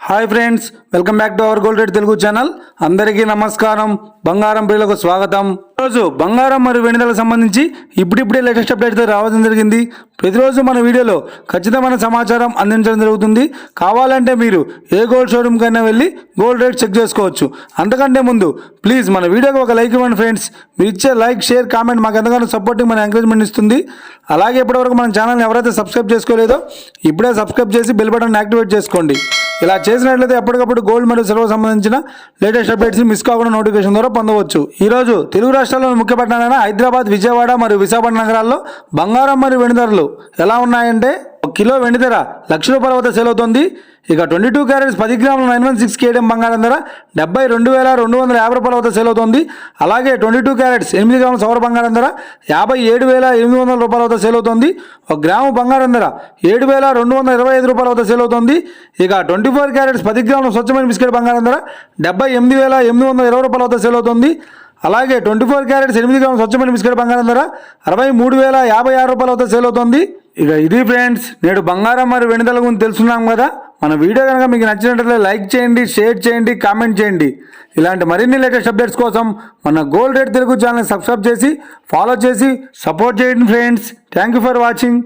Hi friends, welcome back to our gold rate Telugu channel. అందరికీ నమస్కారం. బంగారం ప్రియులకు స్వాగతం. ఈరోజు బంగారం మరియు వెండిలకు సంబంధించి ఇప్పుడిప్పుడే లేటెస్ట్ అప్డేట్తో రావడం జరిగింది. ప్రతిరోజు మన వీడియోలో ఖచ్చితమైన సమాచారం అందించడం జరుగుతుంది. కావాలంటే మీరు ఏ గోల్డ్ షోరూమ్ కైనా వెళ్ళి గోల్డ్ రేట్ చెక్ చేసుకోవచ్చు. అంతకంటే ముందు ప్లీజ్ మన వీడియోకి ఒక లైక్ ఇవ్వండి ఫ్రెండ్స్. మీరు ఇచ్చే లైక్, షేర్, కామెంట్ మాకు ఎంతగానో సపోర్టింగ్, మన ఎంకరేజ్మెంట్ ఇస్తుంది. అలాగే ఇప్పటివరకు మన ఛానల్ని ఎవరైతే సబ్స్క్రైబ్ చేసుకోలేదో ఇప్పుడే సబ్స్క్రైబ్ చేసి బెల్ బటన్ యాక్టివేట్ చేసుకోండి. ఇలా చేసినట్లయితే ఎప్పటికప్పుడు గోల్డ్ మరియు సిల్వర్ సంబంధించిన లేటెస్ట్ అప్డేట్స్ మిస్ కాకుండా నోటిఫికేషన్ ద్వారా పొందవచ్చు. ఈరోజు తెలుగు రాష్ట్రాల్లోని ముఖ్య పట్టణాలైన హైదరాబాద్, విజయవాడ మరియు విశాఖపట్నం నగరాల్లో బంగారం మరియు వెండి ధరలు ఎలా ఉన్నాయంటే, ఒక కిలో వెండి ధర ₹1,00,000 వద్ద సేల్ అవుతుంది. ఇక 22 క్యారెట్స్ 10 గ్రాముల 916 కేడిఎం బంగారం ధర ₹72,250 వద్ద సేల్ అవుతుంది. అలాగే 22 క్యారెట్స్ 8 గ్రాముల సవర బంగారం ధర ₹57,800 వద్ద సేల్ అవుతుంది. ఒక గ్రాము బంగారం ధర ₹7,225 వద్ద సేల్ అవుతుంది. ఇక 24 క్యారెట్స్ 10 గ్రాముల స్వచ్ఛమైన బిస్కెట్ బంగారం ధర ₹78,820 వద్ద సేల్ అవుతుంది. అలాగే 24 క్యారెట్స్ 8 గ్రాముల స్వచ్ఛమైన బిస్కెట్ బంగారం ధర ₹63,056 వద్ద సేల్ అవుతుంది. ఇక ఇది ఫ్రెండ్స్, నేడు బంగారం మరియు వెండి ధరల గురించి తెలుసుకున్నాం కదా. మన వీడియో కనుక మీకు నచ్చినట్లయితే లైక్ చేయండి, షేర్ చేయండి, కామెంట్ చేయండి. ఇలాంటి మరిన్ని లేటెస్ట్ అప్డేట్స్ కోసం మన gold rate Telugu channel subscribe చేసి ఫాలో చేసి సపోర్ట్ చేయండి friends. Thank you for watching.